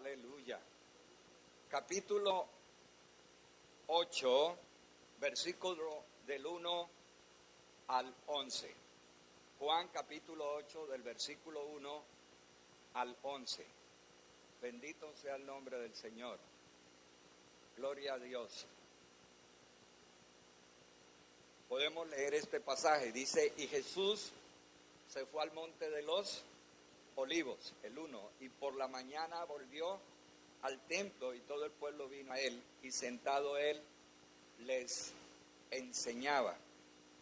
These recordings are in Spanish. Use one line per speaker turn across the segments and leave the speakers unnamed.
Aleluya. Capítulo 8, versículo del 1 al 11. Juan capítulo 8, del versículo 1 al 11. Bendito sea el nombre del Señor. Gloria a Dios. Podemos leer este pasaje. Dice, y Jesús se fue al monte de los Olivos, el 1, y por la mañana volvió al templo y todo el pueblo vino a él, y sentado él les enseñaba.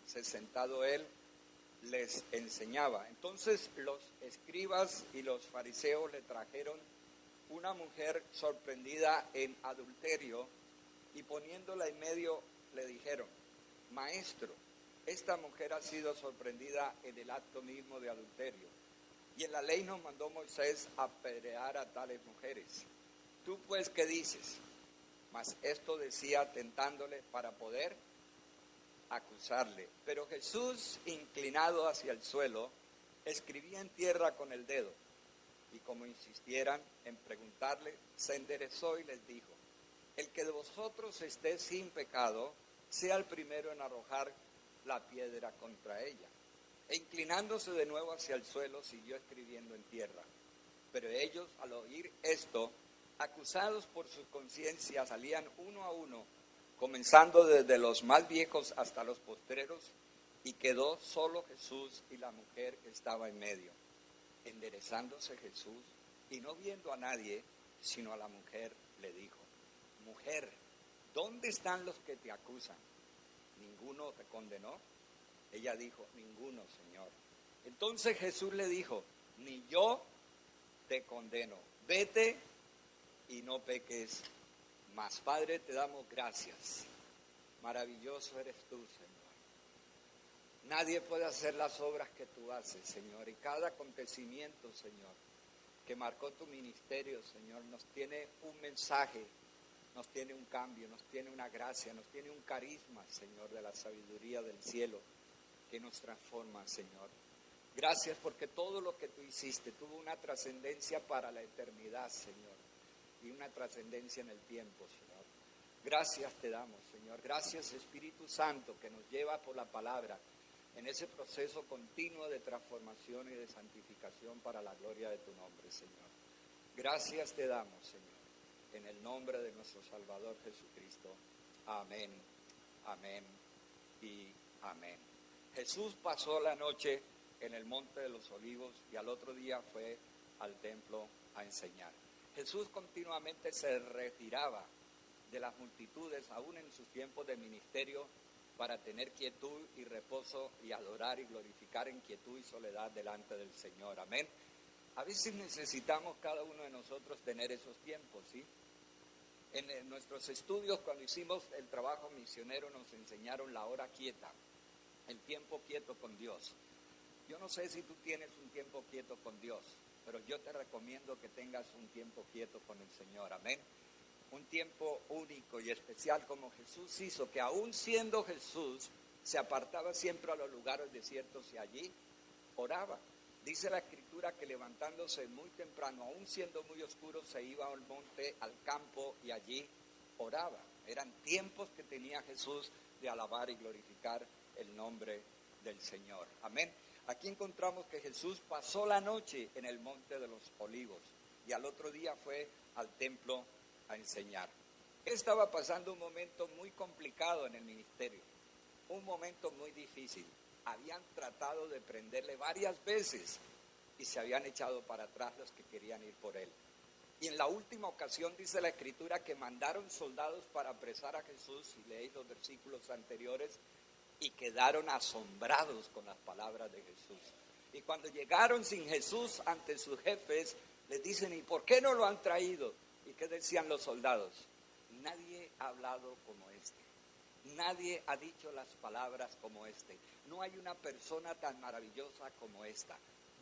Sentado él les enseñaba. Entonces los escribas y los fariseos le trajeron una mujer sorprendida en adulterio, y poniéndola en medio le dijeron, Maestro, esta mujer ha sido sorprendida en el acto mismo de adulterio. Y en la ley nos mandó Moisés apedrear a tales mujeres. ¿Tú pues qué dices? Mas esto decía tentándole para poder acusarle. Pero Jesús, inclinado hacia el suelo, escribía en tierra con el dedo. Y como insistieran en preguntarle, se enderezó y les dijo, el que de vosotros esté sin pecado, sea el primero en arrojar la piedra contra ella. E inclinándose de nuevo hacia el suelo, siguió escribiendo en tierra. Pero ellos, al oír esto, acusados por su conciencia, salían uno a uno, comenzando desde los más viejos hasta los postreros, y quedó solo Jesús y la mujer que estaba en medio. Enderezándose Jesús, y no viendo a nadie, sino a la mujer, le dijo, Mujer, ¿dónde están los que te acusan? ¿Ninguno te condenó? Ella dijo, ninguno, Señor. Entonces Jesús le dijo, ni yo te condeno. Vete y no peques más. Padre, te damos gracias. Maravilloso eres tú, Señor. Nadie puede hacer las obras que tú haces, Señor. Y cada acontecimiento, Señor, que marcó tu ministerio, Señor, nos tiene un mensaje, nos tiene un cambio, nos tiene una gracia, nos tiene un carisma, Señor, de la sabiduría del cielo, que nos transforma, Señor. Gracias porque todo lo que tú hiciste tuvo una trascendencia para la eternidad, Señor, y una trascendencia en el tiempo, Señor. Gracias te damos, Señor. Gracias, Espíritu Santo, que nos lleva por la palabra en ese proceso continuo de transformación y de santificación para la gloria de tu nombre, Señor. Gracias te damos, Señor, en el nombre de nuestro Salvador Jesucristo. Amén, amén y amén. Jesús pasó la noche en el monte de los Olivos y al otro día fue al templo a enseñar. Jesús continuamente se retiraba de las multitudes, aún en sus tiempos de ministerio, para tener quietud y reposo y adorar y glorificar en quietud y soledad delante del Señor. Amén. A veces necesitamos cada uno de nosotros tener esos tiempos, ¿sí? En nuestros estudios, cuando hicimos el trabajo misionero, nos enseñaron la hora quieta, el tiempo quieto con Dios. Yo no sé si tú tienes un tiempo quieto con Dios, pero yo te recomiendo que tengas un tiempo quieto con el Señor, amén. Un tiempo único y especial como Jesús hizo, que aún siendo Jesús, se apartaba siempre a los lugares desiertos y allí oraba. Dice la Escritura que levantándose muy temprano, aún siendo muy oscuro, se iba al monte, al campo y allí oraba. Eran tiempos que tenía Jesús de alabar y glorificar el nombre del Señor. Amén. Aquí encontramos que Jesús pasó la noche en el monte de los Olivos y al otro día fue al templo a enseñar. Él estaba pasando un momento muy complicado en el ministerio, un momento muy difícil. Habían tratado de prenderle varias veces y se habían echado para atrás los que querían ir por él. Y en la última ocasión dice la Escritura que mandaron soldados para apresar a Jesús, y leéis los versículos anteriores, y quedaron asombrados con las palabras de Jesús. Y cuando llegaron sin Jesús ante sus jefes, les dicen, ¿y por qué no lo han traído? ¿Y qué decían los soldados? Nadie ha hablado como este. Nadie ha dicho las palabras como este. No hay una persona tan maravillosa como esta.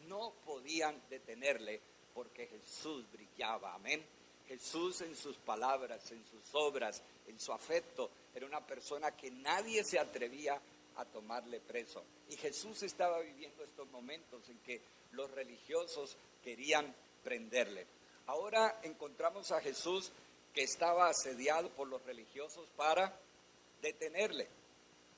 No podían detenerle porque Jesús brillaba. Amén. Jesús en sus palabras, en sus obras, en su afecto, era una persona que nadie se atrevía a tomarle preso. Y Jesús estaba viviendo estos momentos en que los religiosos querían prenderle. Ahora encontramos a Jesús que estaba asediado por los religiosos para detenerle.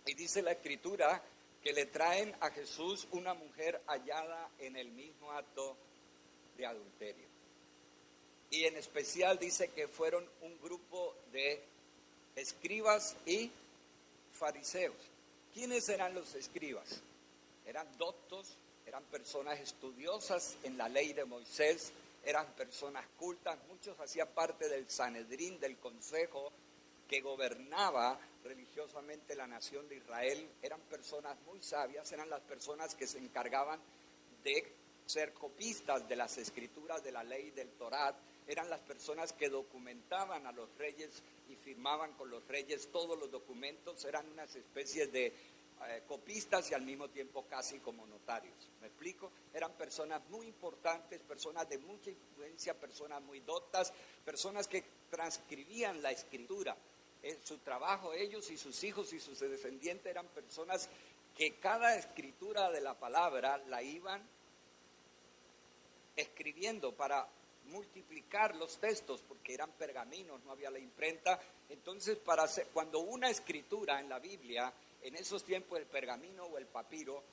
Y dice la Escritura que le traen a Jesús una mujer hallada en el mismo acto de adulterio. Y en especial dice que fueron un grupo de escribas y fariseos. ¿Quiénes eran los escribas? Eran doctos, eran personas estudiosas en la ley de Moisés, eran personas cultas, muchos hacían parte del Sanedrín, del consejo que gobernaba religiosamente la nación de Israel. Eran personas muy sabias, eran las personas que se encargaban de ser copistas de las escrituras de la ley del Torá, eran las personas que documentaban a los reyes y firmaban con los reyes todos los documentos, eran unas especies de copistas y al mismo tiempo casi como notarios. ¿Me explico? Eran personas muy importantes, personas de mucha influencia, personas muy doctas, personas que transcribían la escritura. En su trabajo, ellos y sus hijos y sus descendientes eran personas que cada escritura de la palabra la iban escribiendo para multiplicar los textos, porque eran pergaminos, no había la imprenta. Entonces, cuando una escritura en la Biblia, en esos tiempos el pergamino o el papiro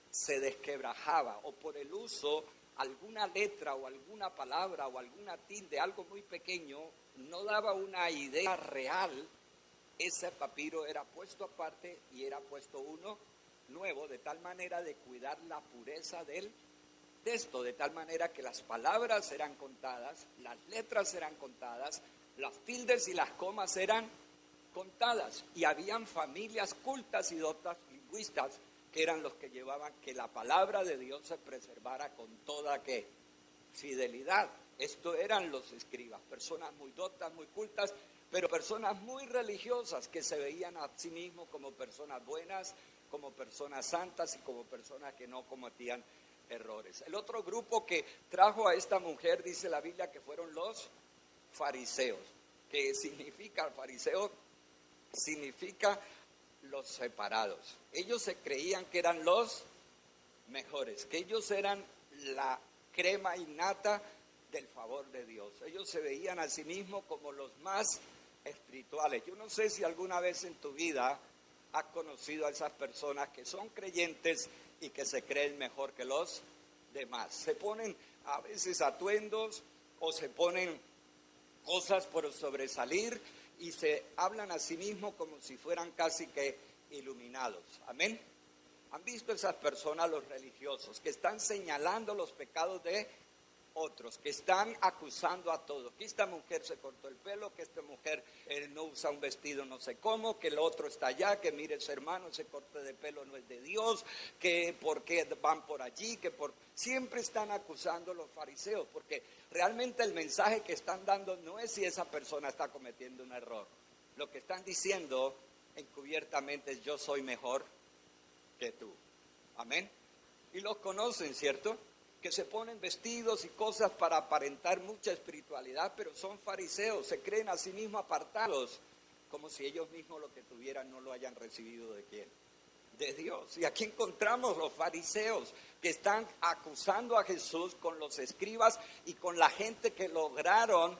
se desquebrajaba, o por el uso alguna letra o alguna palabra o alguna tilde, algo muy pequeño, no daba una idea real, ese papiro era puesto aparte y era puesto uno nuevo, de tal manera de cuidar la pureza del texto, de tal manera que las palabras eran contadas, las letras eran contadas, las tildes y las comas eran contadas, y habían familias cultas y doctas lingüistas que eran los que llevaban que la palabra de Dios se preservara con toda fidelidad. Esto eran los escribas, personas muy doctas, muy cultas, pero personas muy religiosas que se veían a sí mismos como personas buenas, como personas santas y como personas que no cometían errores. El otro grupo que trajo a esta mujer, dice la Biblia, que fueron los fariseos. ¿Qué significa fariseo? Significa los separados. Ellos se creían que eran los mejores, que ellos eran la crema innata del favor de Dios. Ellos se veían a sí mismos como los más espirituales. Yo no sé si alguna vez en tu vida has conocido a esas personas que son creyentes y que se creen mejor que los demás. Se ponen a veces atuendos o se ponen cosas por sobresalir y se hablan a sí mismos como si fueran casi que iluminados. Amén. ¿Han visto esas personas, los religiosos, que están señalando los pecados de otros, que están acusando a todos? Que esta mujer se cortó el pelo, que esta mujer no usa un vestido no sé cómo, que el otro está allá, que mire ese hermano, ese corte de pelo no es de Dios, que por qué van por allí, siempre están acusando a los fariseos, porque realmente el mensaje que están dando no es si esa persona está cometiendo un error. Lo que están diciendo encubiertamente es: yo soy mejor que tú. Amén. Y los conocen, ¿cierto? Que se ponen vestidos y cosas para aparentar mucha espiritualidad, pero son fariseos, se creen a sí mismos apartados, como si ellos mismos lo que tuvieran no lo hayan recibido ¿de quién? De Dios. Y aquí encontramos los fariseos que están acusando a Jesús con los escribas y con la gente que lograron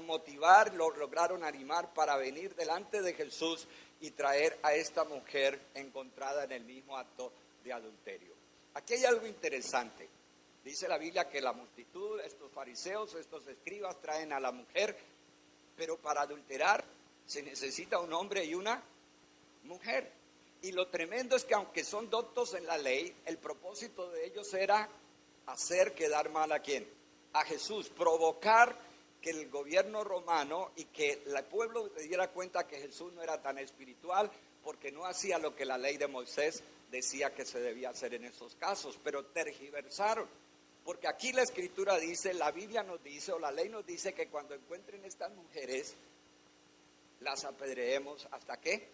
motivar, lograron animar para venir delante de Jesús y traer a esta mujer encontrada en el mismo acto de adulterio. Aquí hay algo interesante. Dice la Biblia que la multitud, estos fariseos, estos escribas traen a la mujer, pero para adulterar se necesita un hombre y una mujer. Y lo tremendo es que aunque son doctos en la ley, el propósito de ellos era hacer quedar mal ¿a quién? A Jesús, provocar que el gobierno romano y que el pueblo se diera cuenta que Jesús no era tan espiritual, porque no hacía lo que la ley de Moisés decía que se debía hacer en esos casos, pero tergiversaron. Porque aquí la Escritura dice, la Biblia nos dice, o la ley nos dice que cuando encuentren estas mujeres, las apedreemos hasta que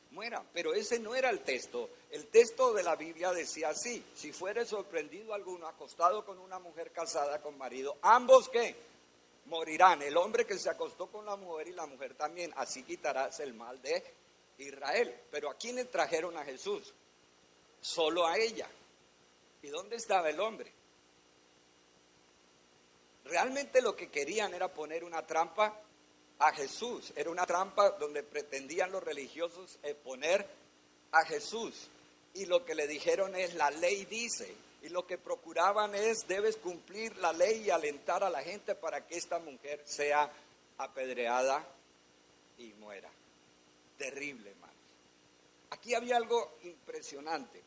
mueran. Pero ese no era el texto. El texto de la Biblia decía así: si fuere sorprendido alguno acostado con una mujer casada con marido, ambos ¿qué? Morirán. El hombre que se acostó con la mujer y la mujer también. Así quitarás el mal de Israel. Pero ¿a quién le trajeron a Jesús? Solo a ella. ¿Y dónde estaba el hombre? Realmente lo que querían era poner una trampa a Jesús. Era una trampa donde pretendían los religiosos poner a Jesús. Y lo que le dijeron es, la ley dice. Y lo que procuraban es, debes cumplir la ley y alentar a la gente para que esta mujer sea apedreada y muera. Terrible, hermanos. Aquí había algo impresionante.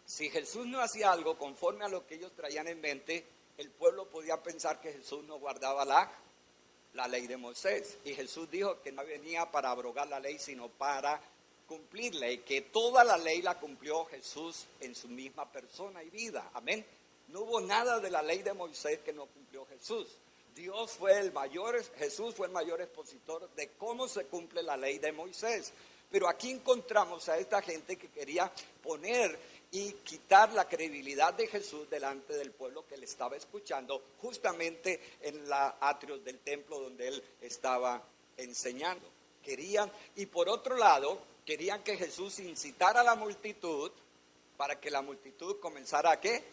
Si Jesús no hacía algo conforme a lo que ellos traían en mente, el pueblo podía pensar que Jesús no guardaba la ley de Moisés. Y Jesús dijo que no venía para abrogar la ley, sino para cumplirla. Y que toda la ley la cumplió Jesús en su misma persona y vida. Amén. No hubo nada de la ley de Moisés que no cumplió Jesús. Jesús fue el mayor expositor de cómo se cumple la ley de Moisés. Pero aquí encontramos a esta gente que quería poner y quitar la credibilidad de Jesús delante del pueblo que le estaba escuchando, justamente en los atrios del templo donde él estaba enseñando. Y por otro lado, querían que Jesús incitara a la multitud para que la multitud comenzara a ¿qué?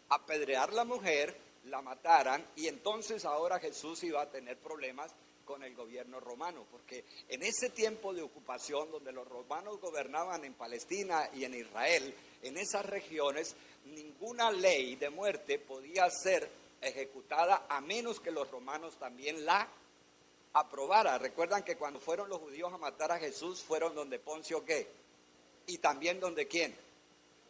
A apedrear a la mujer, la mataran, y entonces ahora Jesús iba a tener problemas con el gobierno romano, porque en ese tiempo de ocupación donde los romanos gobernaban en Palestina y en Israel, en esas regiones, ninguna ley de muerte podía ser ejecutada a menos que los romanos también la aprobaran. Recuerdan que cuando fueron los judíos a matar a Jesús, fueron donde Poncio ¿qué? Y también donde ¿quién?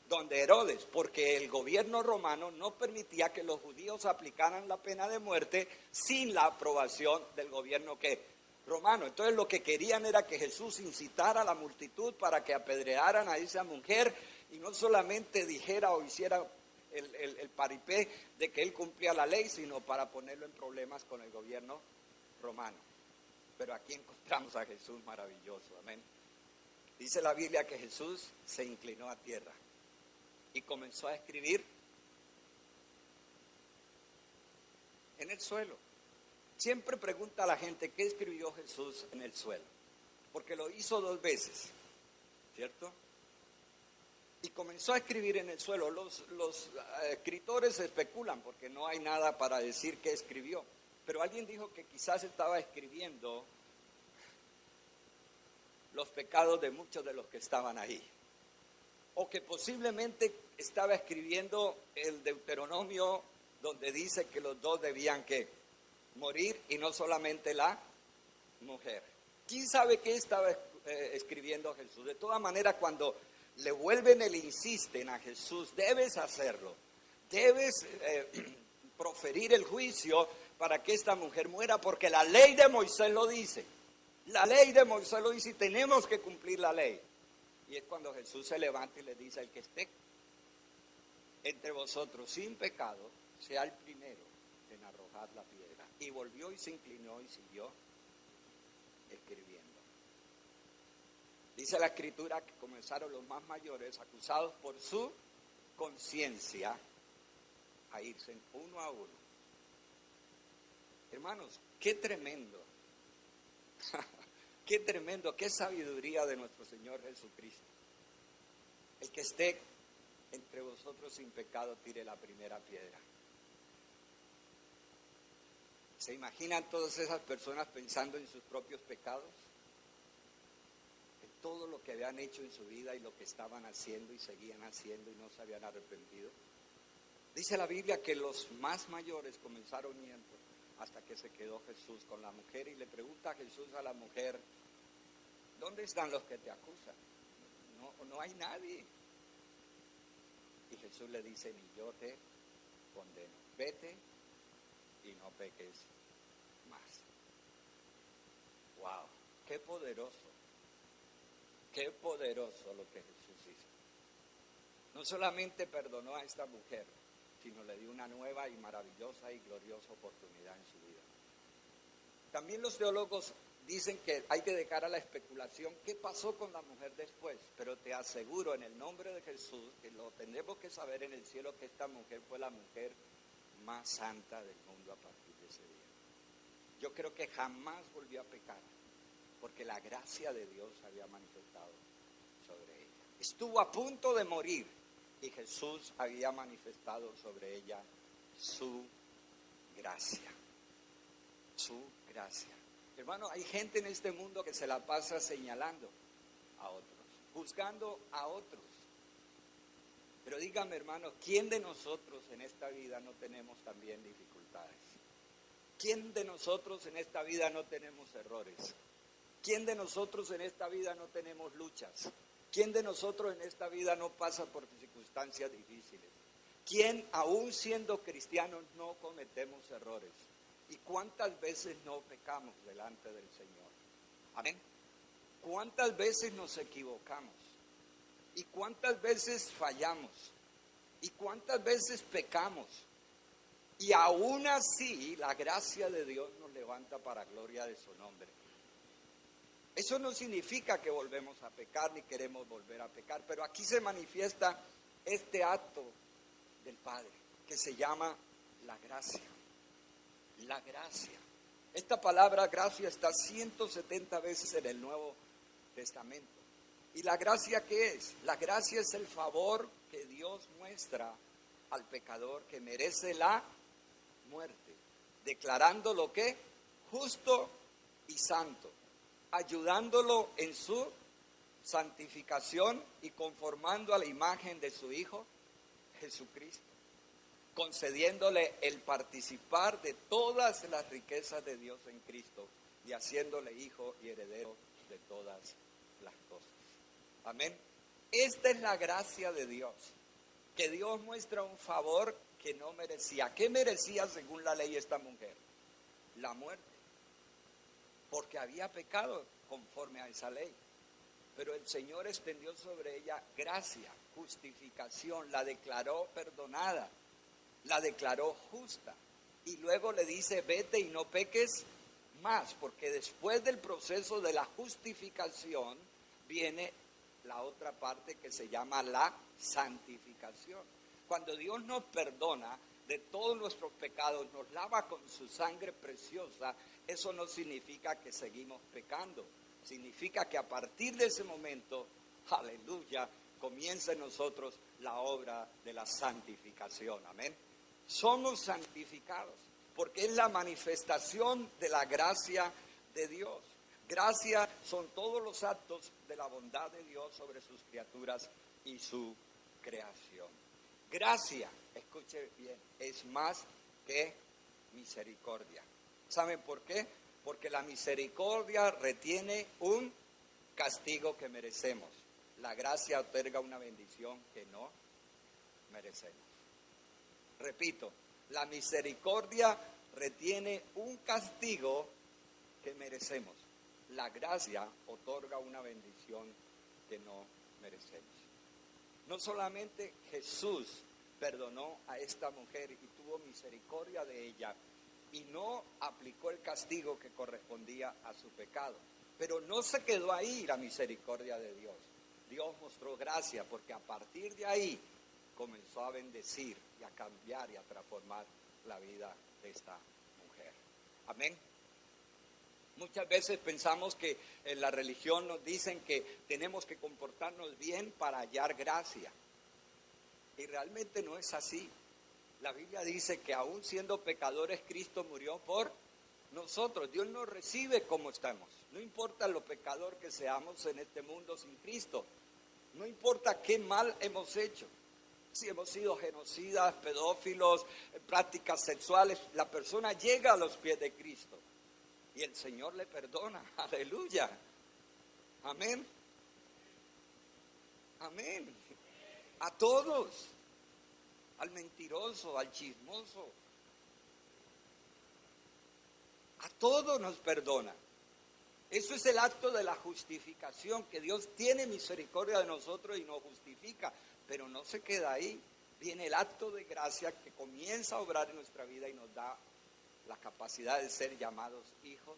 Donde Herodes, porque el gobierno romano no permitía que los judíos aplicaran la pena de muerte sin la aprobación del gobierno ¿qué? Romano. Entonces lo que querían era que Jesús incitara a la multitud para que apedrearan a esa mujer y no solamente dijera o hiciera el paripé de que él cumplía la ley, sino para ponerlo en problemas con el gobierno romano. Pero aquí encontramos a Jesús maravilloso, amén. Dice la Biblia que Jesús se inclinó a tierra y comenzó a escribir en el suelo. Siempre pregunta a la gente, ¿qué escribió Jesús en el suelo? Porque lo hizo 2 veces, ¿cierto? Y comenzó a escribir en el suelo. Los escritores especulan porque no hay nada para decir qué escribió. Pero alguien dijo que quizás estaba escribiendo los pecados de muchos de los que estaban ahí. O que posiblemente estaba escribiendo el Deuteronomio donde dice que los 2 debían ¿qué? Morir y no solamente la mujer. ¿Quién sabe qué estaba escribiendo Jesús? De todas maneras, cuando le vuelven y le insisten a Jesús, debes hacerlo, debes proferir el juicio para que esta mujer muera, porque la ley de Moisés lo dice. La ley de Moisés lo dice y tenemos que cumplir la ley. Y es cuando Jesús se levanta y le dice, el que esté entre vosotros sin pecado, sea el primero en arrojar la piedra. Y volvió y se inclinó y siguió escribiendo. Dice la Escritura que comenzaron los más mayores, acusados por su conciencia, a irse uno a uno. Hermanos, qué tremendo. Qué tremendo, qué sabiduría de nuestro Señor Jesucristo. El que esté entre vosotros sin pecado, tire la primera piedra. ¿Se imaginan todas esas personas pensando en sus propios pecados? En todo lo que habían hecho en su vida y lo que estaban haciendo y seguían haciendo y no se habían arrepentido. Dice la Biblia que los más mayores comenzaron yendo hasta que se quedó Jesús con la mujer y le pregunta a Jesús a la mujer, ¿dónde están los que te acusan? No hay nadie. Y Jesús le dice, ni yo te condeno, vete y no peques más. Wow, qué poderoso lo que Jesús hizo. No solamente perdonó a esta mujer, sino le dio una nueva y maravillosa y gloriosa oportunidad en su vida. También los teólogos dicen que hay que dejar a la especulación qué pasó con la mujer después, pero te aseguro en el nombre de Jesús que lo tenemos que saber en el cielo, que esta mujer fue la mujer más santa del mundo a partir de ese día. Yo creo que jamás volvió a pecar, porque la gracia de Dios había manifestado sobre ella. Estuvo a punto de morir y Jesús había manifestado sobre ella su gracia. Su gracia. Hermano, hay gente en este mundo que se la pasa señalando a otros, juzgando a otros. Pero dígame, hermano, ¿quién de nosotros en esta vida no tenemos también dificultades? ¿Quién de nosotros en esta vida no tenemos errores? ¿Quién de nosotros en esta vida no tenemos luchas? ¿Quién de nosotros en esta vida no pasa por circunstancias difíciles? ¿Quién, aún siendo cristianos, no cometemos errores? ¿Y cuántas veces no pecamos delante del Señor? Amén. ¿Cuántas veces nos equivocamos? ¿Y cuántas veces fallamos? ¿Y cuántas veces pecamos? Y aún así, la gracia de Dios nos levanta para gloria de su nombre. Eso no significa que volvemos a pecar ni queremos volver a pecar, pero aquí se manifiesta este acto del Padre que se llama la gracia. La gracia. Esta palabra gracia está 170 veces en el Nuevo Testamento. ¿Y la gracia qué es? La gracia es el favor que Dios muestra al pecador que merece la muerte, declarándolo ¿qué? Justo y santo, ayudándolo en su santificación y conformando a la imagen de su Hijo Jesucristo, concediéndole el participar de todas las riquezas de Dios en Cristo y haciéndole hijo y heredero de todas las cosas. Amén. Esta es la gracia de Dios, que Dios muestra un favor que no merecía. ¿Qué merecía según la ley esta mujer? La muerte, porque había pecado conforme a esa ley. Pero el Señor extendió sobre ella gracia, justificación, la declaró perdonada, la declaró justa. Y luego le dice, vete y no peques más, porque después del proceso de la justificación viene la otra parte que se llama la santificación. Cuando Dios nos perdona de todos nuestros pecados, nos lava con su sangre preciosa, eso no significa que seguimos pecando. Significa que a partir de ese momento, aleluya, comienza en nosotros la obra de la santificación. Amén. Somos santificados porque es la manifestación de la gracia de Dios. Gracia son todos los actos de la bondad de Dios sobre sus criaturas y su creación. Gracia, escuche bien, es más que misericordia. ¿Saben por qué? Porque la misericordia retiene un castigo que merecemos. La gracia otorga una bendición que no merecemos. Repito, la misericordia retiene un castigo que merecemos. La gracia otorga una bendición que no merecemos. No solamente Jesús perdonó a esta mujer y tuvo misericordia de ella y no aplicó el castigo que correspondía a su pecado, pero no se quedó ahí la misericordia de Dios. Dios mostró gracia porque a partir de ahí comenzó a bendecir y a cambiar y a transformar la vida de esta mujer. Amén. Muchas veces pensamos que en la religión nos dicen que tenemos que comportarnos bien para hallar gracia. Y realmente no es así. La Biblia dice que aún siendo pecadores, Cristo murió por nosotros. Dios nos recibe como estamos. No importa lo pecador que seamos en este mundo sin Cristo. No importa qué mal hemos hecho. Si hemos sido genocidas, pedófilos, prácticas sexuales, la persona llega a los pies de Cristo. Y el Señor le perdona. Aleluya. Amén. Amén. A todos. Al mentiroso, al chismoso. A todos nos perdona. Eso es el acto de la justificación, que Dios tiene misericordia de nosotros y nos justifica. Pero no se queda ahí. Viene el acto de gracia que comienza a obrar en nuestra vida y nos da la capacidad de ser llamados hijos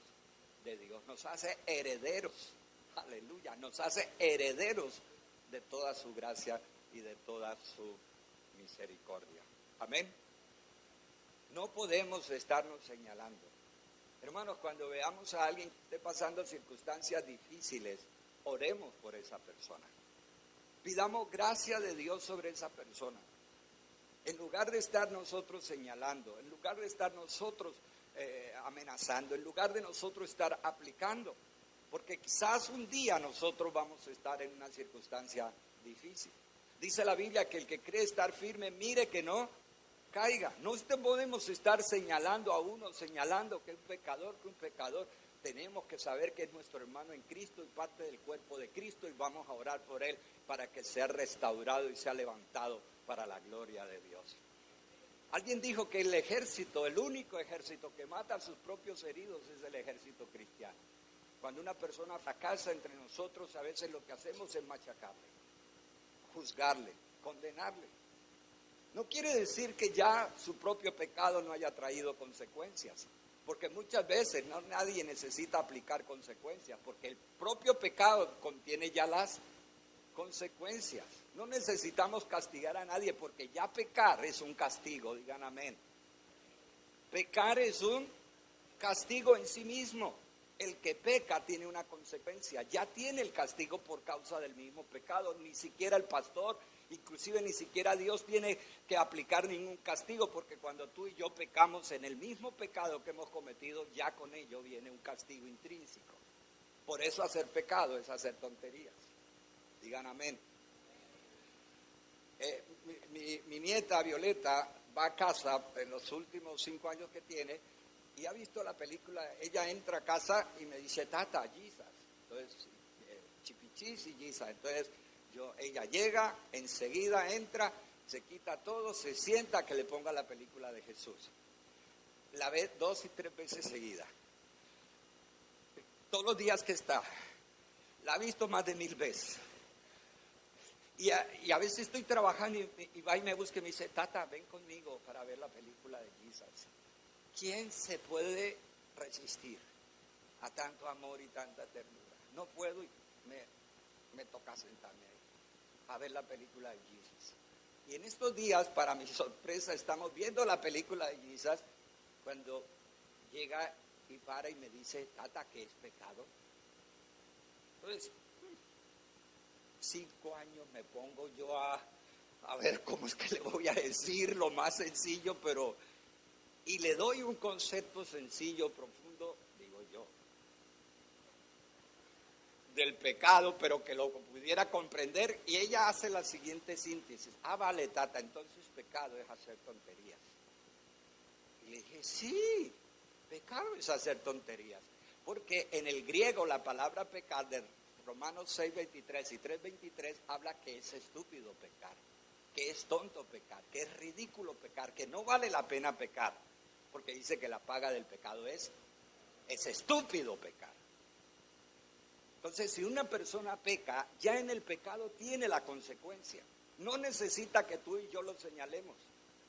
de Dios. Nos hace herederos, aleluya, nos hace herederos de toda su gracia y de toda su misericordia. Amén. No podemos estarnos señalando. Hermanos, cuando veamos a alguien que esté pasando circunstancias difíciles, oremos por esa persona. Pidamos gracia de Dios sobre esa persona. En lugar de estar nosotros señalando, en lugar de estar nosotros amenazando, en lugar de nosotros estar aplicando, porque quizás un día nosotros vamos a estar en una circunstancia difícil. Dice la Biblia que el que cree estar firme, mire que no caiga. No podemos estar señalando a uno, señalando que es un pecador, Tenemos que saber que es nuestro hermano en Cristo y parte del cuerpo de Cristo, y vamos a orar por él para que sea restaurado y sea levantado para la gloria de Dios. Alguien dijo que el ejército, el único ejército que mata a sus propios heridos es el ejército cristiano. Cuando una persona fracasa entre nosotros, a veces lo que hacemos es machacarle, juzgarle, condenarle. No quiere decir que ya su propio pecado no haya traído consecuencias, porque muchas veces nadie necesita aplicar consecuencias, porque el propio pecado contiene ya las consecuencias. No necesitamos castigar a nadie, porque ya pecar es un castigo, digan amén. Pecar es un castigo en sí mismo. El que peca tiene una consecuencia, ya tiene el castigo por causa del mismo pecado. Ni siquiera el pastor, inclusive ni siquiera Dios tiene que aplicar ningún castigo, porque cuando tú y yo pecamos en el mismo pecado que hemos cometido, ya con ello viene un castigo intrínseco. Por eso hacer pecado es hacer tonterías. Digan amén. Mi nieta Violeta va a casa en los últimos 5 años que tiene y ha visto la película. Ella entra a casa y me dice, Tata, Jesus. Entonces, Chipichis y Jesus. Entonces, ella llega, enseguida entra, se quita todo, se sienta, que le ponga la película de Jesús. La ve 2 y 3 veces seguida. Todos los días que está. La ha visto más de 1000 veces. Y a veces estoy trabajando y va y me busca y me dice, Tata, ven conmigo para ver la película de Jesus. ¿Quién se puede resistir a tanto amor y tanta ternura? No puedo, y me toca sentarme ahí a ver la película de Jesus. Y en estos días, para mi sorpresa, estamos viendo la película de Jesus cuando llega y para y me dice, Tata, ¿qué es pecado? Entonces, 5 años me pongo yo a ver cómo es que le voy a decir lo más sencillo, y le doy un concepto sencillo, profundo, digo yo, del pecado, pero que lo pudiera comprender, y ella hace la siguiente síntesis. Vale, Tata, entonces pecado es hacer tonterías. Y le dije, sí, pecado es hacer tonterías, porque en el griego la palabra pecar de Romanos 6:23 y 3:23 habla que es estúpido pecar, que es tonto pecar, que es ridículo pecar, que no vale la pena pecar, porque dice que la paga del pecado es estúpido pecar. Entonces, si una persona peca, ya en el pecado tiene la consecuencia. No necesita que tú y yo lo señalemos,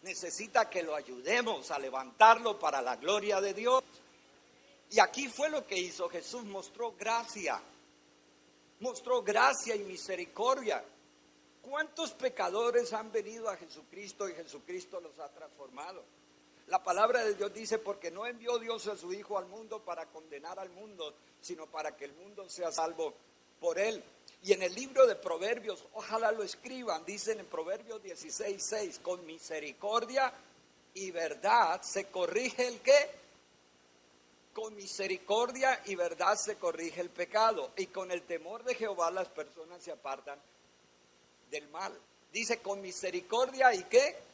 necesita que lo ayudemos a levantarlo para la gloria de Dios. Y aquí fue lo que hizo Jesús, mostró gracia y misericordia. ¿Cuántos pecadores han venido a Jesucristo y Jesucristo los ha transformado? La palabra de Dios dice, porque no envió Dios a su Hijo al mundo para condenar al mundo, sino para que el mundo sea salvo por él. Y en el libro de Proverbios, ojalá lo escriban, dicen en Proverbios 16:6, con misericordia y verdad se corrige el ¿qué? Con misericordia y verdad se corrige el pecado, y con el temor de Jehová las personas se apartan del mal. Dice con misericordia y ¿qué?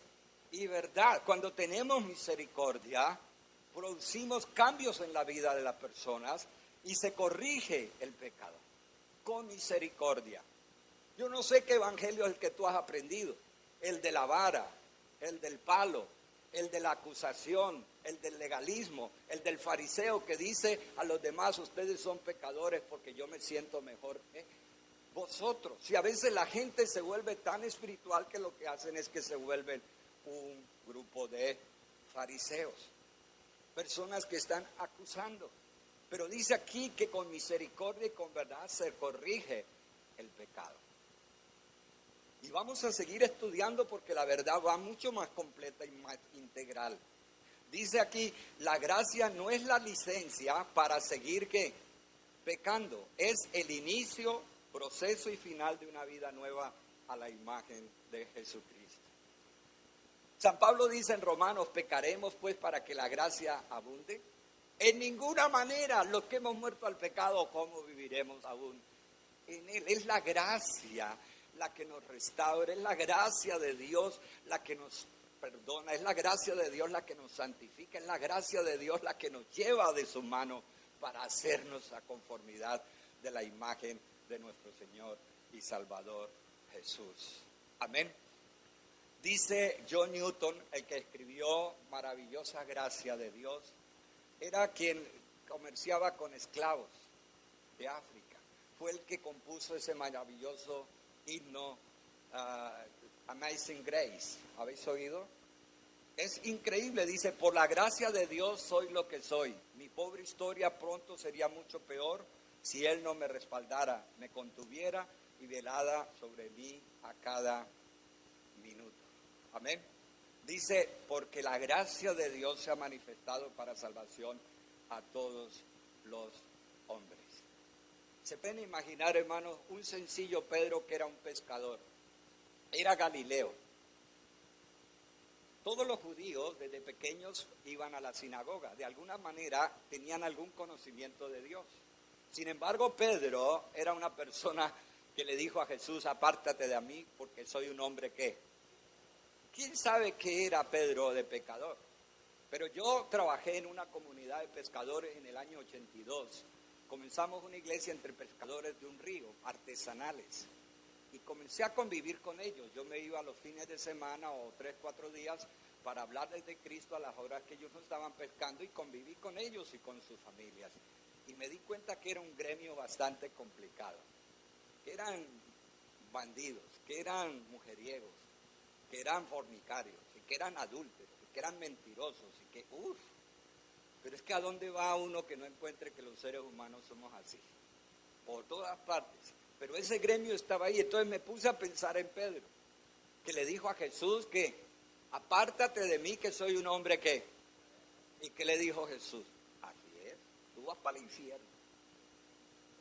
Y verdad. Cuando tenemos misericordia, producimos cambios en la vida de las personas y se corrige el pecado. Con misericordia. Yo no sé qué evangelio es el que tú has aprendido. El de la vara, el del palo, el de la acusación, el del legalismo, el del fariseo que dice a los demás, ustedes son pecadores porque yo me siento mejor que vosotros. Si a veces la gente se vuelve tan espiritual que lo que hacen es que se vuelven un grupo de fariseos, personas que están acusando. Pero dice aquí que con misericordia y con verdad se corrige el pecado. Y vamos a seguir estudiando porque la verdad va mucho más completa y más integral. Dice aquí, la gracia no es la licencia para seguir ¿qué? Pecando. Es el inicio, proceso y final de una vida nueva a la imagen de Jesucristo. San Pablo dice en Romanos, ¿pecaremos pues para que la gracia abunde? En ninguna manera. Los que hemos muerto al pecado, ¿cómo viviremos aún en él? Es la gracia la que nos restaura, es la gracia de Dios la que nos perdona, es la gracia de Dios la que nos santifica, es la gracia de Dios la que nos lleva de su mano para hacernos a conformidad de la imagen de nuestro Señor y Salvador Jesús. Amén. Dice John Newton, el que escribió Maravillosa Gracia de Dios, era quien comerciaba con esclavos de África. Fue el que compuso ese maravilloso himno Amazing Grace. ¿Habéis oído? Es increíble, dice, por la gracia de Dios soy lo que soy. Mi pobre historia pronto sería mucho peor si Él no me respaldara, me contuviera y velada sobre mí a cada minuto. Amén. Dice, porque la gracia de Dios se ha manifestado para salvación a todos los hombres. Se pueden imaginar, hermanos, un sencillo Pedro que era un pescador. Era Galileo. Todos los judíos desde pequeños iban a la sinagoga. De alguna manera tenían algún conocimiento de Dios. Sin embargo, Pedro era una persona que le dijo a Jesús, apártate de mí porque soy un hombre que... ¿Quién sabe qué era Pedro de pecador? Pero yo trabajé en una comunidad de pescadores en el año 82. Comenzamos una iglesia entre pescadores de un río, artesanales. Y comencé a convivir con ellos. Yo me iba los fines de semana o 3, 4 días para hablarles de Cristo a las horas que ellos no estaban pescando y conviví con ellos y con sus familias. Y me di cuenta que era un gremio bastante complicado. Que eran bandidos, que eran mujeriegos, que eran fornicarios, y que eran adúlteros, y que eran mentirosos, y que, pero es que ¿a dónde va uno que no encuentre que los seres humanos somos así? Por todas partes. Pero ese gremio estaba ahí, entonces me puse a pensar en Pedro, que le dijo a Jesús que, apártate de mí que soy un hombre que, ¿y qué le dijo Jesús? Así es, tú vas para el infierno.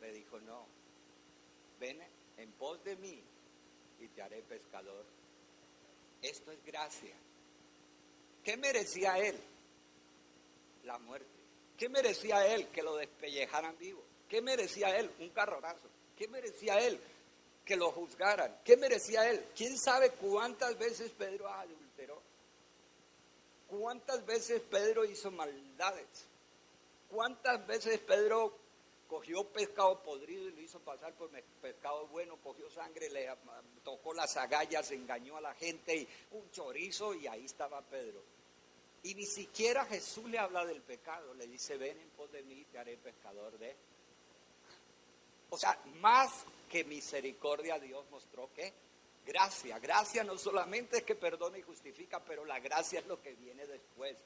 Le dijo, no, ven en pos de mí y te haré pescador. Esto es gracia. ¿Qué merecía él? La muerte. ¿Qué merecía él? Que lo despellejaran vivo. ¿Qué merecía él? Un carronazo. ¿Qué merecía él? Que lo juzgaran. ¿Qué merecía él? ¿Quién sabe cuántas veces Pedro adulteró? ¿Cuántas veces Pedro hizo maldades? ¿Cuántas veces Pedro cogió pescado podrido y lo hizo pasar por pescado bueno? Cogió sangre, le tocó las agallas, engañó a la gente, y un chorizo, y ahí estaba Pedro. Y ni siquiera Jesús le habla del pecado, le dice, ven en pos de mí, te haré pescador de... O sea, más que misericordia, Dios mostró que gracia. Gracia no solamente es que perdona y justifica, pero la gracia es lo que viene después,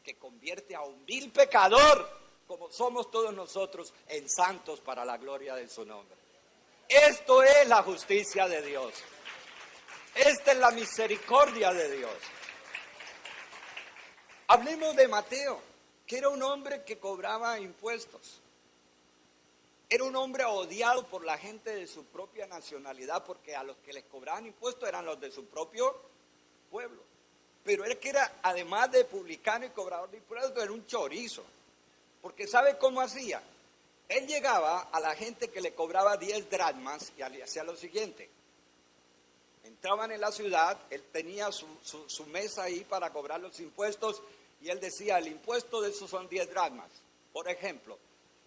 que convierte a un vil pecador, como somos todos nosotros, en santos para la gloria de su nombre. Esto es la justicia de Dios. Esta es la misericordia de Dios. Hablemos de Mateo, que era un hombre que cobraba impuestos. Era un hombre odiado por la gente de su propia nacionalidad, porque a los que les cobraban impuestos eran los de su propio pueblo. Pero él que era, además de publicano y cobrador de impuestos, era un chorizo. Porque ¿sabe cómo hacía? Él llegaba a la gente que le cobraba 10 dracmas y hacía lo siguiente. Entraban en la ciudad, él tenía su mesa ahí para cobrar los impuestos y él decía, el impuesto de esos son 10 dracmas, por ejemplo.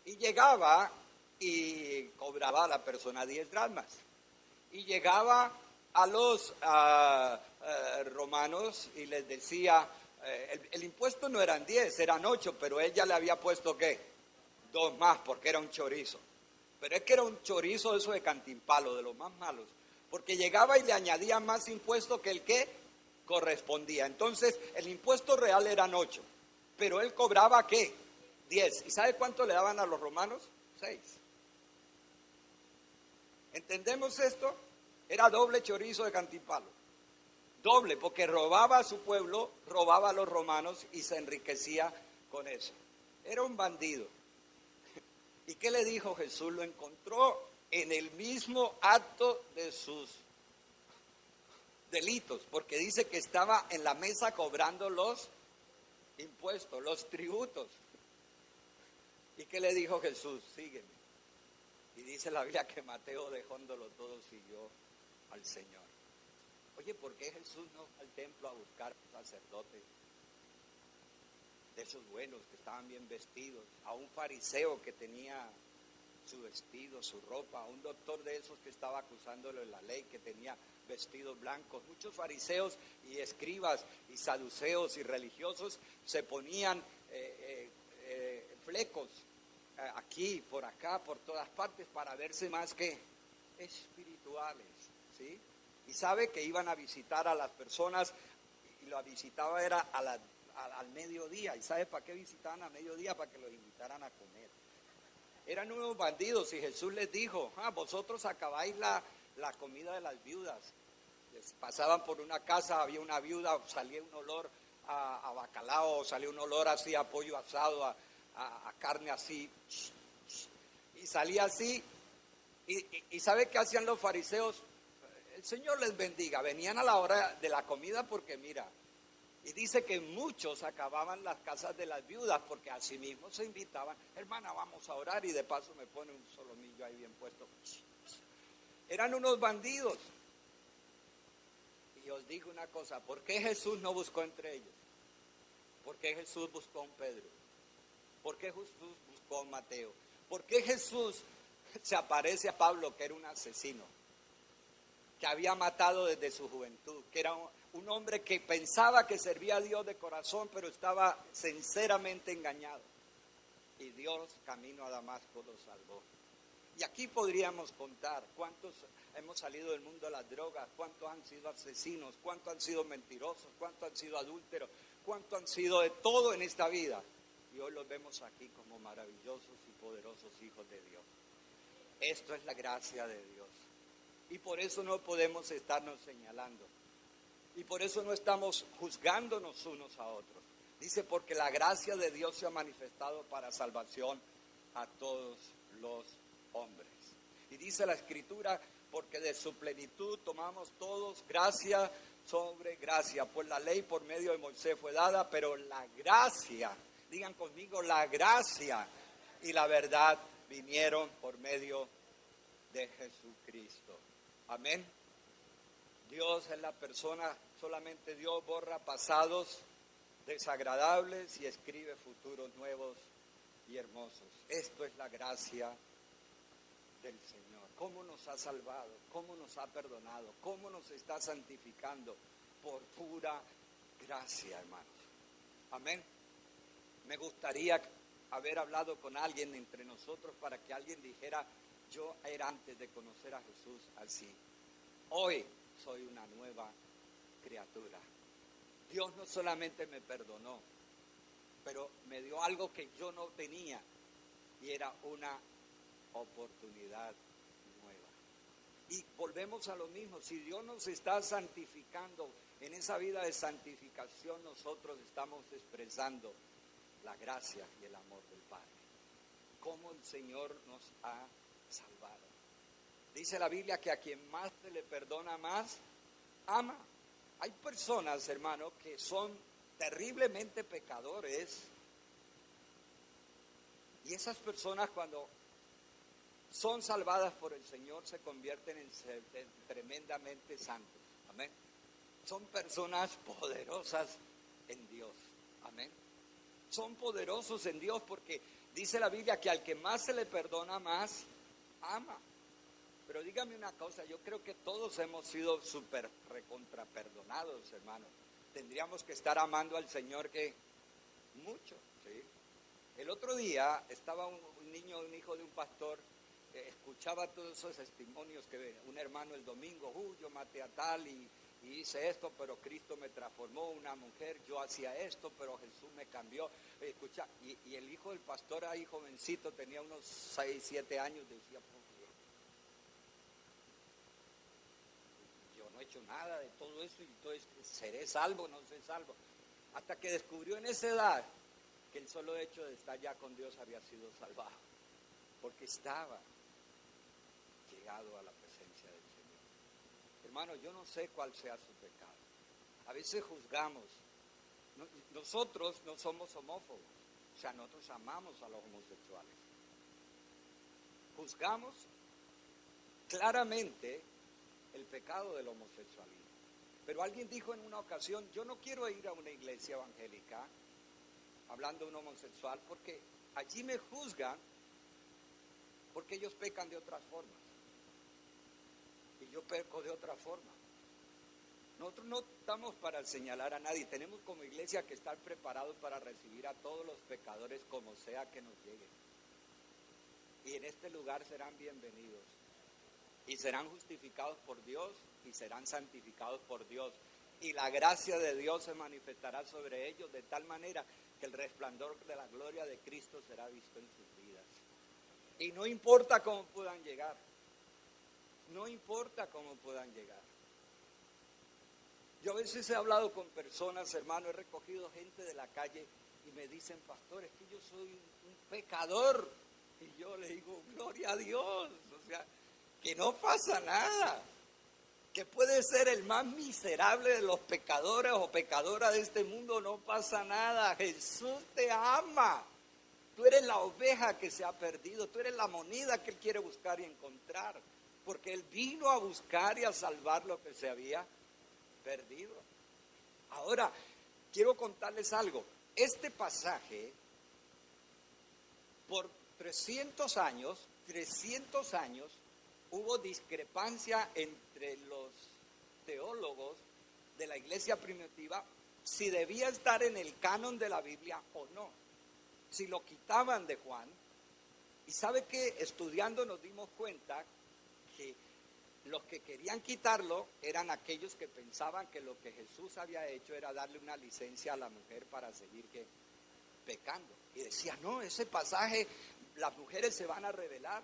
Y llegaba y cobraba a la persona 10 dracmas. Y llegaba a los romanos y les decía, el impuesto no eran 10, eran 8, pero ella le había puesto ¿qué? 2 más, porque era un chorizo. Pero es que era un chorizo eso de cantimpalo, de los más malos, porque llegaba y le añadía más impuesto que el que correspondía. Entonces, el impuesto real eran 8, pero él cobraba ¿qué? 10. ¿Y sabe cuánto le daban a los romanos? 6. ¿Entendemos esto? Era doble chorizo de cantimpalo. Doble, porque robaba a su pueblo, robaba a los romanos y se enriquecía con eso. Era un bandido. ¿Y qué le dijo Jesús? Lo encontró en el mismo acto de sus delitos, porque dice que estaba en la mesa cobrando los impuestos, los tributos. ¿Y qué le dijo Jesús? Sígueme. Y dice la Biblia que Mateo, dejándolo todo, siguió al Señor. Oye, ¿por qué Jesús no fue al templo a buscar sacerdotes de esos buenos que estaban bien vestidos? A un fariseo que tenía su vestido, su ropa, a un doctor de esos que estaba acusándolo de la ley, que tenía vestidos blancos. Muchos fariseos y escribas y saduceos y religiosos se ponían flecos aquí, por acá, por todas partes, para verse más que espirituales, ¿sí? Y sabe que iban a visitar a las personas, y lo visitaba era al mediodía. ¿Y sabe para qué visitaban a mediodía? Para que los invitaran a comer. Eran unos bandidos, y Jesús les dijo: vosotros acabáis la comida de las viudas. Pasaban por una casa, había una viuda, salía un olor a bacalao, salía un olor así a pollo asado, a carne así, y salía así. Y ¿sabe qué hacían los fariseos? El Señor les bendiga, venían a la hora de la comida, porque mira, y dice que muchos acababan las casas de las viudas, porque así mismo se invitaban: hermana, vamos a orar, y de paso me pone un solomillo ahí bien puesto. Eran unos bandidos. Y os digo una cosa: ¿por qué Jesús no buscó entre ellos? ¿Por qué Jesús buscó a un Pedro? ¿Por qué Jesús buscó a un Mateo? ¿Por qué Jesús se aparece a Pablo, que era un asesino, que había matado desde su juventud, que era un hombre que pensaba que servía a Dios de corazón, pero estaba sinceramente engañado? Y Dios, camino a Damasco, lo salvó. Y aquí podríamos contar cuántos hemos salido del mundo de las drogas, cuántos han sido asesinos, cuántos han sido mentirosos, cuántos han sido adúlteros, cuántos han sido de todo en esta vida. Y hoy los vemos aquí como maravillosos y poderosos hijos de Dios. Esto es la gracia de Dios. Y por eso no podemos estarnos señalando. Y por eso no estamos juzgándonos unos a otros. Dice: porque la gracia de Dios se ha manifestado para salvación a todos los hombres. Y dice la Escritura: porque de su plenitud tomamos todos gracia sobre gracia. Pues la ley por medio de Moisés fue dada, pero la gracia, digan conmigo, la gracia y la verdad vinieron por medio de Jesucristo. Amén. Dios es la persona, solamente Dios borra pasados desagradables y escribe futuros nuevos y hermosos. Esto es la gracia del Señor. Cómo nos ha salvado, cómo nos ha perdonado, cómo nos está santificando por pura gracia, hermanos. Amén. Me gustaría haber hablado con alguien entre nosotros para que alguien dijera: yo era antes de conocer a Jesús así. Hoy soy una nueva criatura. Dios no solamente me perdonó, pero me dio algo que yo no tenía, y era una oportunidad nueva. Y volvemos a lo mismo: si Dios nos está santificando, en esa vida de santificación nosotros estamos expresando la gracia y el amor del Padre. Cómo el Señor nos ha salvado. Dice la Biblia que a quien más se le perdona, más ama. Hay personas, hermano, que son terriblemente pecadores, y esas personas, cuando son salvadas por el Señor, se convierten en tremendamente santos. Amén. Son personas poderosas en Dios. Amén. Son poderosos en Dios, porque dice la Biblia que al que más se le perdona, más ama. Pero dígame una cosa: yo creo que todos hemos sido súper recontra perdonados, hermano. Tendríamos que estar amando al Señor que mucho, ¿sí? El otro día estaba un niño, un hijo de un pastor, escuchaba todos esos testimonios que un hermano el domingo: yo maté a tal y hice esto, pero Cristo me transformó. Una mujer, yo hacía esto, pero Jesús me cambió. Escucha, y el hijo del pastor, ahí jovencito, tenía unos 6, 7 años, decía: yo no he hecho nada de todo eso, y entonces seré salvo, no seré salvo. Hasta que descubrió en esa edad que el solo hecho de estar ya con Dios había sido salvado, porque estaba llegado a la presencia del Señor. Hermano, yo no sé cuál sea su pecado. A veces juzgamos. Nosotros no somos homófobos. O sea, nosotros amamos a los homosexuales. Juzgamos claramente el pecado del homosexualismo. Pero alguien dijo en una ocasión, yo no quiero ir a una iglesia evangélica hablando de un homosexual porque allí me juzgan porque ellos pecan de otras formas. Y yo peco de otra forma. Nosotros no estamos para señalar a nadie, tenemos como iglesia que estar preparados para recibir a todos los pecadores como sea que nos lleguen. Y en este lugar serán bienvenidos. Y serán justificados por Dios y serán santificados por Dios. Y la gracia de Dios se manifestará sobre ellos de tal manera que el resplandor de la gloria de Cristo será visto en sus vidas. Y no importa cómo puedan llegar. No importa cómo puedan llegar. Yo a veces he hablado con personas, hermano, he recogido gente de la calle y me dicen, pastor, es que yo soy un pecador. Y yo le digo, gloria a Dios. O sea, que no pasa nada. Que puede ser el más miserable de los pecadores o pecadoras de este mundo, no pasa nada. Jesús te ama. Tú eres la oveja que se ha perdido. Tú eres la moneda que Él quiere buscar y encontrar. Porque Él vino a buscar y a salvar lo que se había perdido. Ahora, quiero contarles algo. Este pasaje, por 300 años, hubo discrepancia entre los teólogos de la iglesia primitiva si debía estar en el canon de la Biblia o no. Si lo quitaban de Juan. Y sabe que estudiando nos dimos cuenta que los que querían quitarlo eran aquellos que pensaban que lo que Jesús había hecho era darle una licencia a la mujer para seguir pecando. Y decía, no, ese pasaje, las mujeres se van a rebelar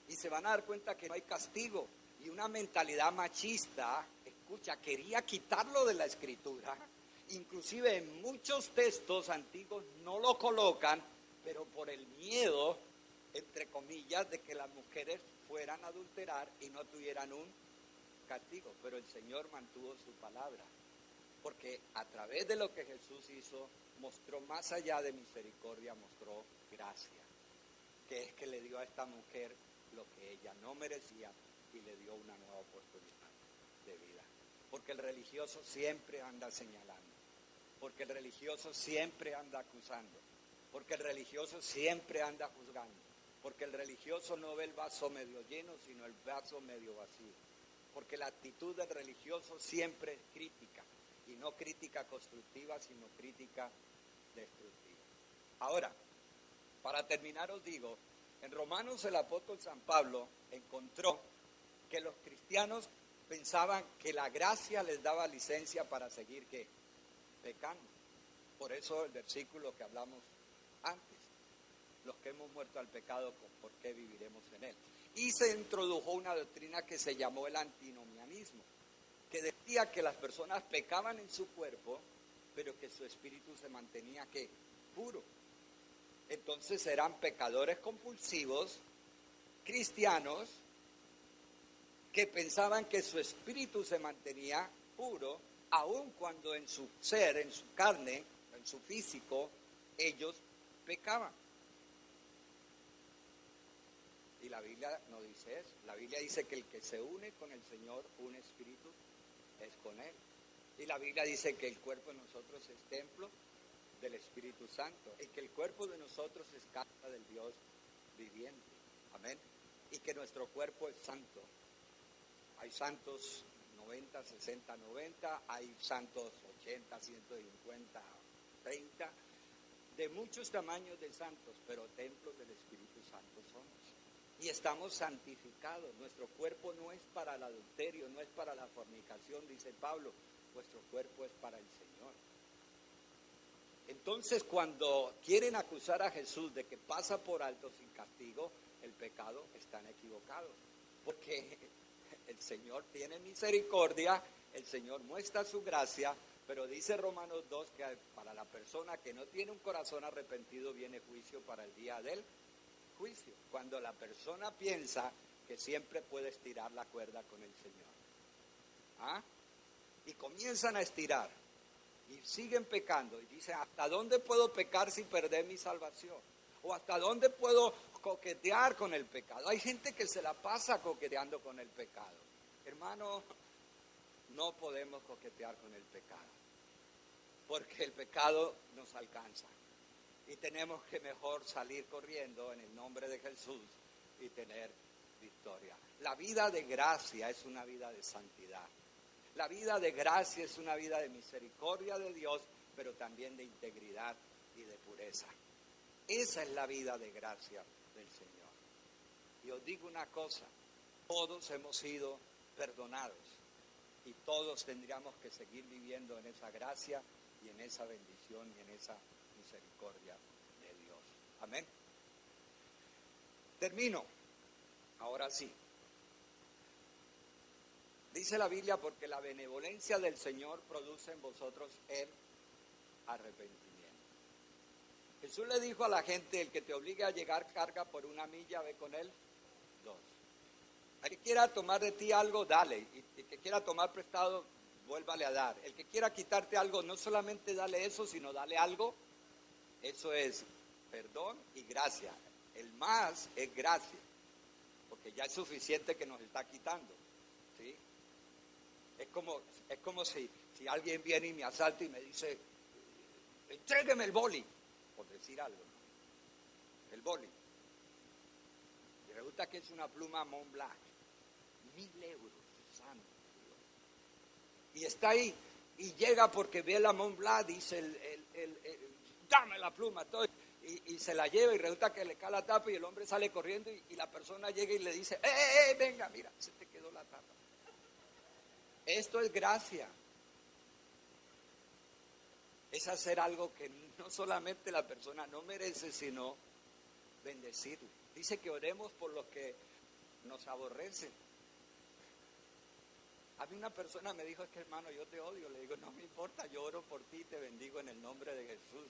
y se van a dar cuenta que no hay castigo. Y una mentalidad machista, escucha, quería quitarlo de la Escritura. Inclusive en muchos textos antiguos no lo colocan, pero por el miedo, entre comillas, de que las mujeres fueran a adulterar y no tuvieran un castigo. Pero el Señor mantuvo su palabra, porque a través de lo que Jesús hizo, mostró más allá de misericordia, mostró gracia, que es que le dio a esta mujer lo que ella no merecía y le dio una nueva oportunidad de vida. Porque el religioso siempre anda señalando, porque el religioso siempre anda acusando, porque el religioso siempre anda juzgando, porque el religioso no ve el vaso medio lleno, sino el vaso medio vacío, porque la actitud del religioso siempre es crítica, y no crítica constructiva, sino crítica destructiva. Ahora, para terminar os digo, en Romanos el apóstol San Pablo encontró que los cristianos pensaban que la gracia les daba licencia para seguir pecando. Por eso el versículo que hablamos antes, los que hemos muerto al pecado, ¿por qué viviremos en él? Y se introdujo una doctrina que se llamó el antinomianismo, que decía que las personas pecaban en su cuerpo, pero que su espíritu se mantenía puro. Entonces eran pecadores compulsivos, cristianos, que pensaban que su espíritu se mantenía puro, aun cuando en su ser, en su carne, en su físico, ellos pecaban. Y la Biblia no dice eso. La Biblia dice que el que se une con el Señor, un espíritu, es con Él. Y la Biblia dice que el cuerpo de nosotros es templo del Espíritu Santo, y que el cuerpo de nosotros es casa del Dios viviente. Amén. Y que nuestro cuerpo es santo. Hay santos 90, 60, 90, hay santos 80, 150, 30, de muchos tamaños de santos, pero templos del Espíritu Santo somos. Y estamos santificados. Nuestro cuerpo no es para el adulterio, no es para la fornicación, dice Pablo. Vuestro cuerpo es para el Señor. Entonces, cuando quieren acusar a Jesús de que pasa por alto sin castigo el pecado, están equivocados. Porque el Señor tiene misericordia, el Señor muestra su gracia, pero dice Romanos 2 que para la persona que no tiene un corazón arrepentido viene juicio para el día del juicio. Cuando la persona piensa que siempre puede estirar la cuerda con el Señor. ¿Ah? Y comienzan a estirar y siguen pecando y dicen, ¿hasta dónde puedo pecar sin perder mi salvación? ¿O hasta dónde puedo coquetear con el pecado? Hay gente que se la pasa coqueteando con el pecado. Hermano, no podemos coquetear con el pecado, porque el pecado nos alcanza y tenemos que mejor salir corriendo en el nombre de Jesús y tener victoria. La vida de gracia es una vida de santidad. La vida de gracia es una vida de misericordia de Dios, pero también de integridad y de pureza. Esa es la vida de gracia del Señor. Y os digo una cosa, todos hemos sido perdonados y todos tendríamos que seguir viviendo en esa gracia y en esa bendición y en esa misericordia de Dios. Amén. Termino. Ahora sí. Dice la Biblia, porque la benevolencia del Señor produce en vosotros el arrepentimiento. Jesús le dijo a la gente, el que te obligue a llegar carga por 1 milla, ve con él 2. El que quiera tomar de ti algo, dale. Y el que quiera tomar prestado, vuélvale a dar. El que quiera quitarte algo, no solamente dale eso, sino dale algo. Eso es perdón y gracia. El más es gracia, porque ya es suficiente que nos está quitando. ¿Sí? Es como si alguien viene y me asalta y me dice, entrégueme el boli, por decir algo, ¿no? El boli. Y resulta que es una pluma Montblanc, 1.000 euros, santo Dios. Y está ahí, y llega porque ve la Montblanc, dice, dame la pluma, todo, y se la lleva y resulta que le cae la tapa y el hombre sale corriendo y la persona llega y le dice, venga, mira, se te quedó la tapa. Esto es gracia. Es hacer algo que no solamente la persona no merece, sino bendecirlo. Dice que oremos por los que nos aborrecen. A mí una persona me dijo, es que hermano, yo te odio. Le digo, no me importa, yo oro por ti y te bendigo en el nombre de Jesús.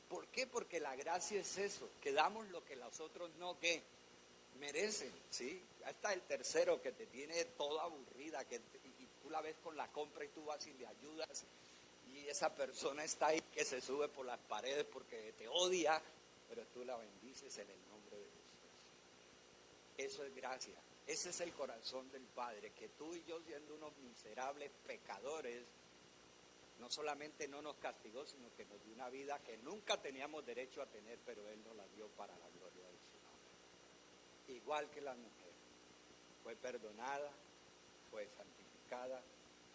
¿Por qué? Porque la gracia es eso, que damos lo que los otros no merecen, ¿sí? Ahí está el tercero que te tiene toda aburrida, y tú la ves con la compra y tú vas y le ayudas, y esa persona está ahí que se sube por las paredes porque te odia, pero tú la bendices en el nombre de Jesús. Eso es gracia. Ese es el corazón del Padre, que tú y yo, siendo unos miserables pecadores, no solamente no nos castigó, sino que nos dio una vida que nunca teníamos derecho a tener, pero Él nos la dio para la gloria de su nombre. Igual que la mujer, fue perdonada, fue santificada,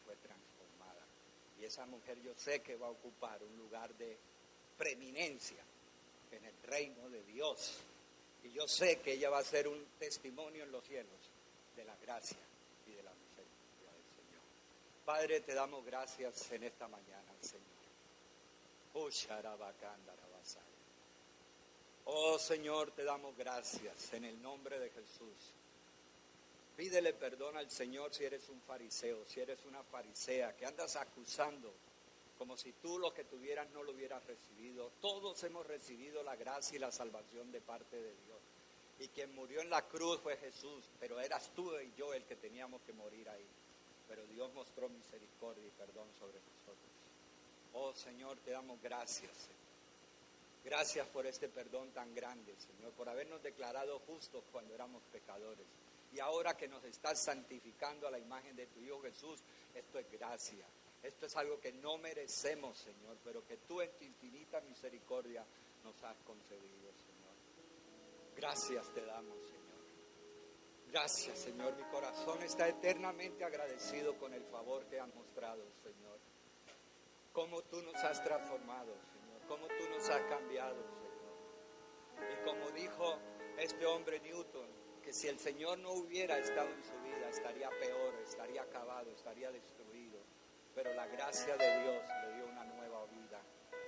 fue transformada. Y esa mujer yo sé que va a ocupar un lugar de preeminencia en el reino de Dios. Y yo sé que ella va a ser un testimonio en los cielos de la gracia y de la misericordia del Señor. Padre, te damos gracias en esta mañana, Señor. Oh Señor, te damos gracias en el nombre de Jesús. Pídele perdón al Señor si eres un fariseo, si eres una farisea, que andas acusando como si tú lo que tuvieras no lo hubieras recibido. Todos hemos recibido la gracia y la salvación de parte de Dios. Y quien murió en la cruz fue Jesús, pero eras tú y yo el que teníamos que morir ahí. Pero Dios mostró misericordia y perdón sobre nosotros. Oh Señor, te damos gracias, Señor. Gracias por este perdón tan grande, Señor, por habernos declarado justos cuando éramos pecadores. Y ahora que nos estás santificando a la imagen de tu Hijo Jesús, esto es gracia. Esto es algo que no merecemos, Señor, pero que tú en tu infinita misericordia nos has concedido, Señor. Gracias te damos, Señor. Gracias, Señor. Mi corazón está eternamente agradecido con el favor que has mostrado, Señor. Cómo tú nos has transformado, Señor. Cómo tú nos has cambiado, Señor. Y como dijo este hombre Newton, que si el Señor no hubiera estado en su vida, estaría peor, estaría acabado, estaría destruido. Pero la gracia de Dios le dio una nueva vida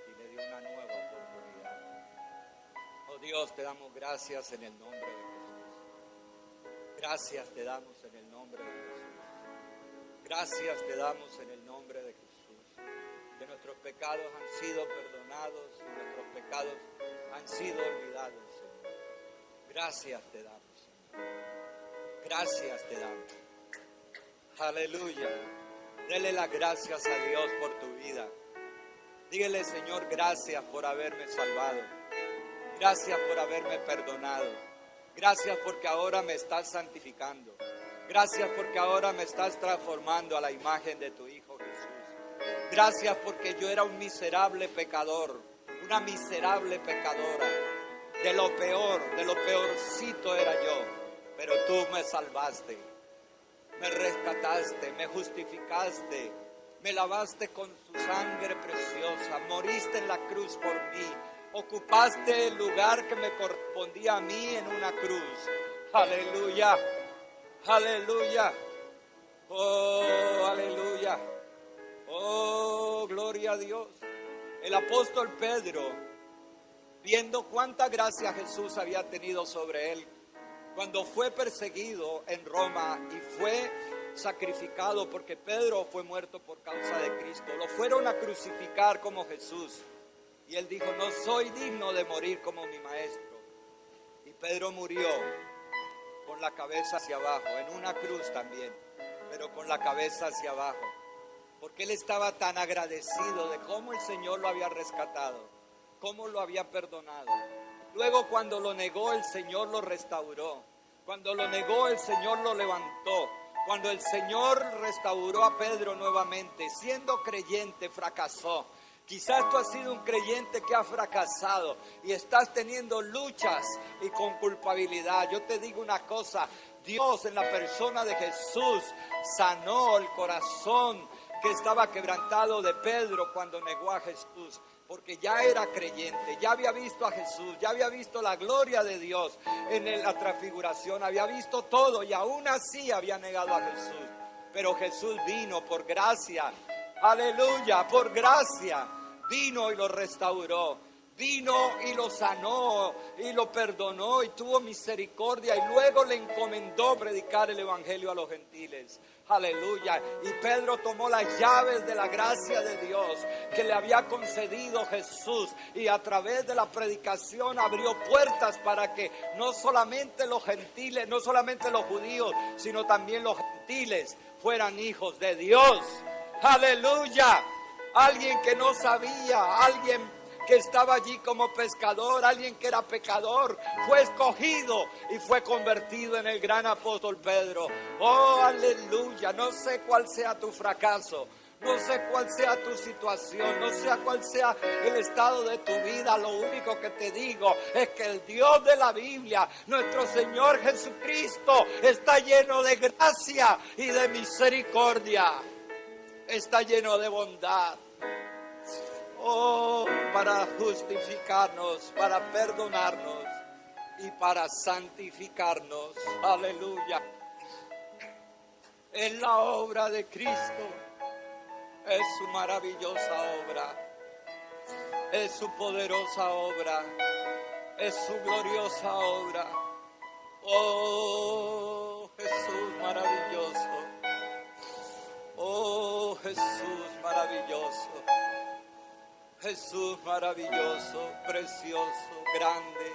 y le dio una nueva oportunidad. Oh Dios, te damos gracias en el nombre de Jesús. Gracias te damos en el nombre de Jesús. Gracias te damos en el nombre de Jesús. Que nuestros pecados han sido perdonados y nuestros pecados han sido olvidados, Señor. Gracias te damos, Señor. Gracias te damos. Aleluya. Dele las gracias a Dios por tu vida. Dígale, Señor, gracias por haberme salvado. Gracias por haberme perdonado. Gracias porque ahora me estás santificando. Gracias porque ahora me estás transformando a la imagen de tu Hijo Jesús. Gracias porque yo era un miserable pecador, una miserable pecadora. De lo peorcito era yo. Pero tú me salvaste, me rescataste, me justificaste, me lavaste con tu sangre preciosa, moriste en la cruz por mí, ocupaste el lugar que me correspondía a mí en una cruz. Aleluya, aleluya, oh, aleluya, oh, gloria a Dios. El apóstol Pedro, viendo cuánta gracia Jesús había tenido sobre él, cuando fue perseguido en Roma y fue sacrificado, porque Pedro fue muerto por causa de Cristo, lo fueron a crucificar como Jesús. Y él dijo, no soy digno de morir como mi maestro. Y Pedro murió con la cabeza hacia abajo, en una cruz también, pero con la cabeza hacia abajo. Porque él estaba tan agradecido de cómo el Señor lo había rescatado, cómo lo había perdonado. Luego cuando lo negó, el Señor lo restauró. Cuando lo negó, el Señor lo levantó. Cuando el Señor restauró a Pedro nuevamente, siendo creyente, fracasó. Quizás tú has sido un creyente que ha fracasado y estás teniendo luchas y con culpabilidad. Yo te digo una cosa, Dios en la persona de Jesús sanó el corazón que estaba quebrantado de Pedro cuando negó a Jesús. Porque ya era creyente, ya había visto a Jesús, ya había visto la gloria de Dios en la transfiguración, había visto todo y aún así había negado a Jesús. Pero Jesús vino por gracia, aleluya, por gracia, vino y lo restauró, vino y lo sanó y lo perdonó y tuvo misericordia y luego le encomendó predicar el evangelio a los gentiles. Aleluya. Y Pedro tomó las llaves de la gracia de Dios que le había concedido Jesús y a través de la predicación abrió puertas para que no solamente los gentiles, no solamente los judíos, sino también los gentiles fueran hijos de Dios. Aleluya. Alguien que no sabía, alguien que estaba allí como pescador, alguien que era pecador, fue escogido y fue convertido en el gran apóstol Pedro. Oh, aleluya. No sé cuál sea tu fracaso, no sé cuál sea tu situación, no sé cuál sea el estado de tu vida. Lo único que te digo es que el Dios de la Biblia, nuestro Señor Jesucristo, está lleno de gracia y de misericordia. Está lleno de bondad. Oh, para justificarnos, para perdonarnos y para santificarnos. Aleluya. Es la obra de Cristo. Es su maravillosa obra. Es su poderosa obra. Es su gloriosa obra. Oh, Jesús maravilloso. Oh, Jesús maravilloso. Jesús maravilloso, precioso, grande.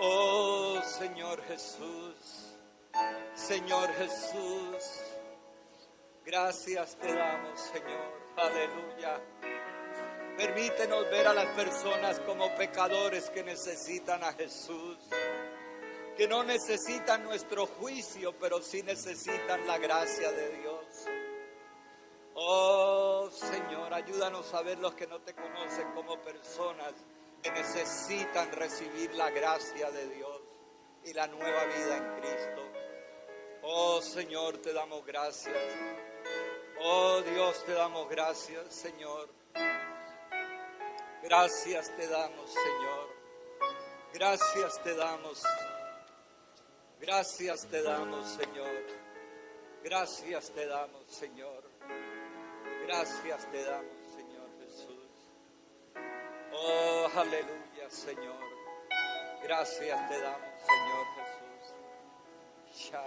Oh, Señor Jesús, Señor Jesús, gracias te damos, Señor. Aleluya. Permítenos ver a las personas como pecadores que necesitan a Jesús, que no necesitan nuestro juicio, pero sí necesitan la gracia de Dios. Oh, Señor, ayúdanos a ver los que no te conocen como personas que necesitan recibir la gracia de Dios y la nueva vida en Cristo. Oh, Señor, te damos gracias. Oh, Dios, te damos gracias, Señor. Gracias te damos, Señor. Gracias te damos. Gracias te damos, Señor. Gracias te damos, Señor. Gracias te damos, Señor Jesús. Oh, aleluya, Señor. Gracias te damos, Señor Jesús.